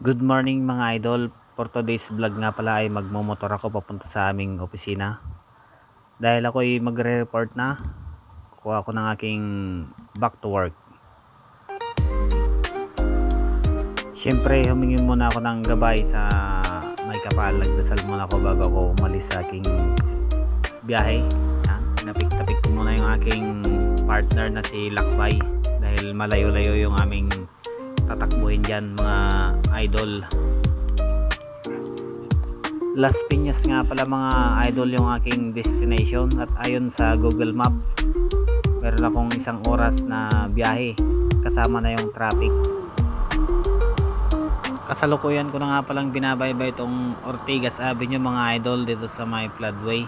Good morning mga idol. For today's vlog nga pala ay magmomotor ako papunta sa aming opisina. Dahil ako ay magre-report na, kuha ako ng aking back to work. Siyempre humingi muna ako ng gabay sa may kapal. Nagdasal muna ako bago ako umalis sa aking biyahe. Napik-tapik ko muna yung aking partner na si Lakbay. Dahil malayo-layo yung aming tatakbuhin dyan mga idol. Las Piñas nga pala mga idol yung aking destination, at ayon sa Google Map meron akong 1 oras na biyahe kasama na yung traffic. Kasalukuyan ko na nga palang binabaybay itong Ortigas Avenue mga idol dito sa may floodway.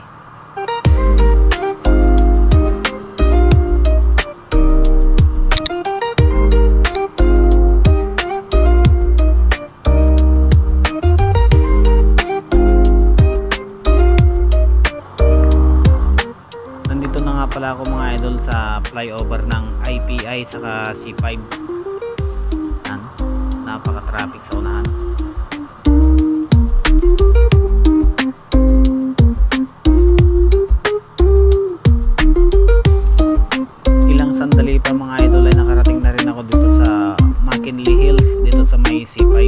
Pala ako mga idol sa flyover ng IPI saka C5. Napaka-traffic sa unahan. Ilang sandali pa mga idol ay nakarating na rin ako dito sa McKinley Hills dito sa may C5.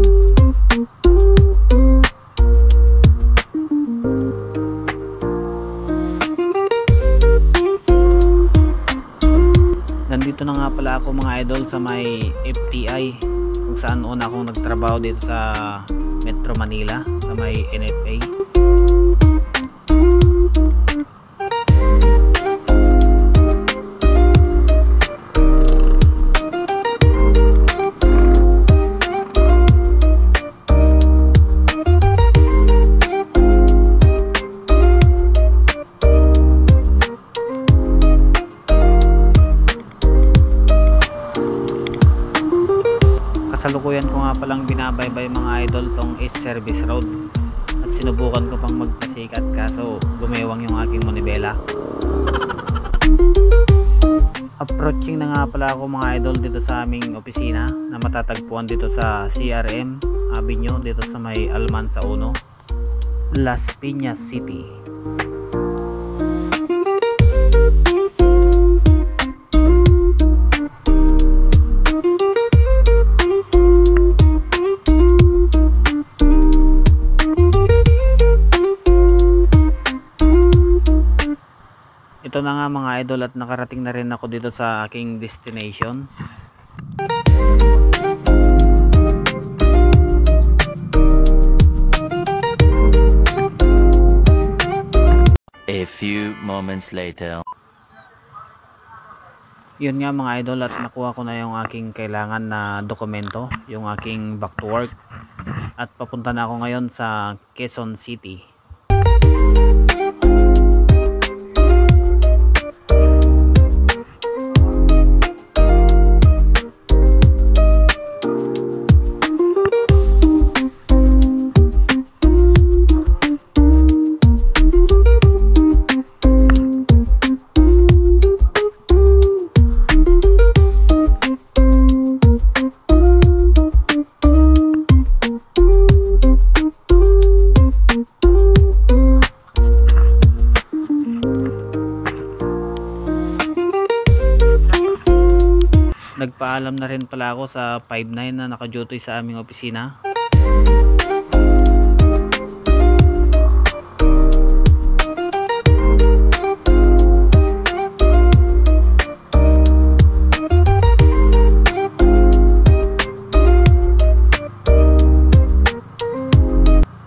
Nandito na nga pala ako mga idol sa may FTI, kung saan una akong nagtrabaho dito sa Metro Manila sa may NFA. Kasalukuyan ko nga palang binabaybay mga idol tong East Service Road, at sinubukan ko pang magpasikat kaso gumewang yung aking manibela. Approaching na nga pala ako mga idol dito sa aming opisina na matatagpuan dito sa CRM Avenue dito sa may Almansa 1, Las Piñas City. Ito na nga mga idol, at nakarating na rin ako dito sa aking destination. A few moments later. Yun nga mga idol, at nakuha ko na yung aking kailangan na dokumento, yung aking back to work, at papunta na ako ngayon sa Quezon City. Nagpaalam na rin pala ako sa 5-9 na naka-duty sa aming opisina.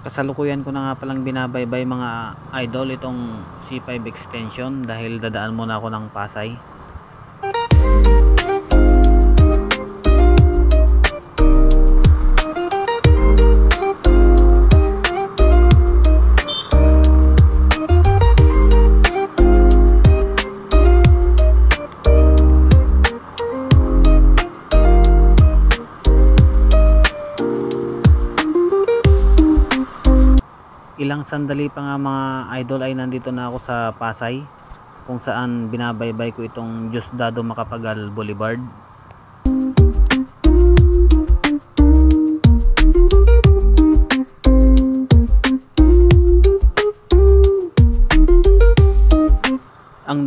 Kasalukuyan ko na nga palang binabaybay mga idol itong C5 extension dahil dadaan muna ako ng Pasay. Ilang sandali pa nga mga idol ay nandito na ako sa Pasay, kung saan binabaybay ko itong Diosdado Macapagal Boulevard.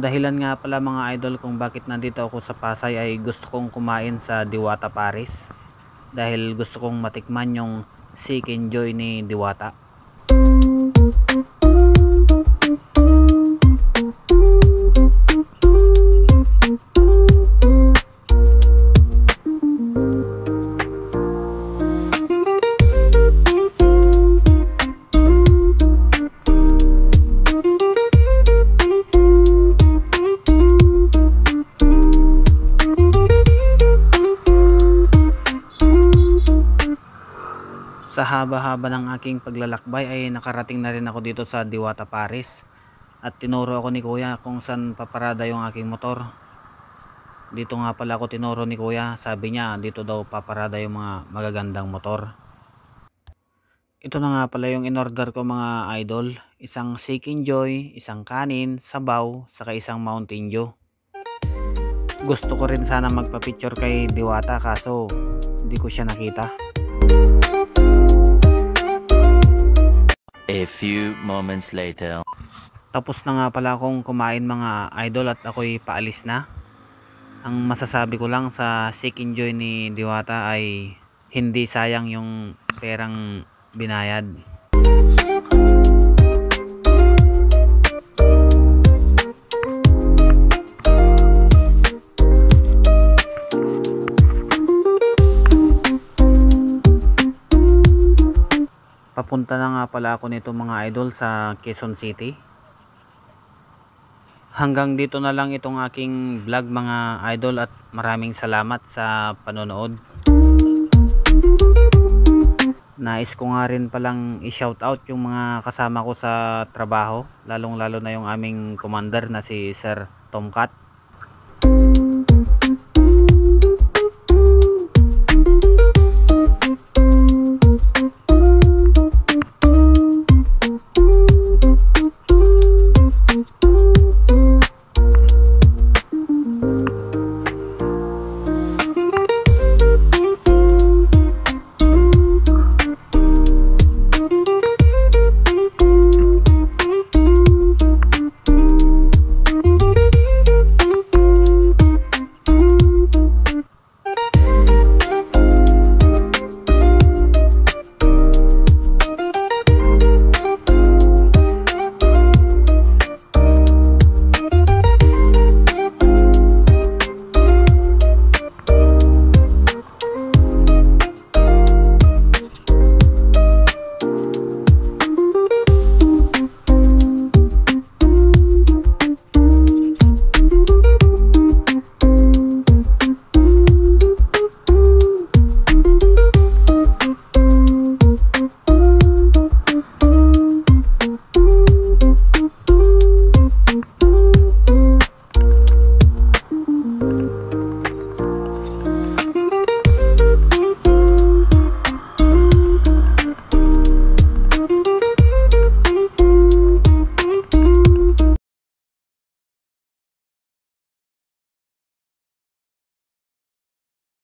dahilan nga pala mga idol kung bakit nandito ako sa Pasay ay gusto kong kumain sa Diwata Paris. Dahil gusto kong matikman yung Seek Enjoy ni Diwata. Sa haba-haba ng aking paglalakbay ay nakarating na rin ako dito sa Diwata Paris at tinuro ako ni kuya kung saan paparada yung aking motor. Dito nga pala ako tinuro ni kuya, sabi niya dito daw paparada yung mga magagandang motor. Ito na nga pala yung in-order ko mga idol, isang Seek Enjoy, isang kanin, sabaw, saka isang Mountain Dew. Gusto ko rin sana magpa-picture kay Diwata kaso hindi ko siya nakita. A few moments later. Tapos na nga pala akong kumain mga idol at ako'y paalis na. Ang masasabi ko lang sa Seek Enjoy ni Diwata ay hindi sayang yung perang binayad. Papunta na nga pala ako nito mga idol sa Quezon City. Hanggang dito na lang itong aking vlog mga idol at maraming salamat sa panonood. Nais ko nga rin palang i-shoutout yung mga kasama ko sa trabaho, lalong lalo na yung aming commander na si Sir Tomcat.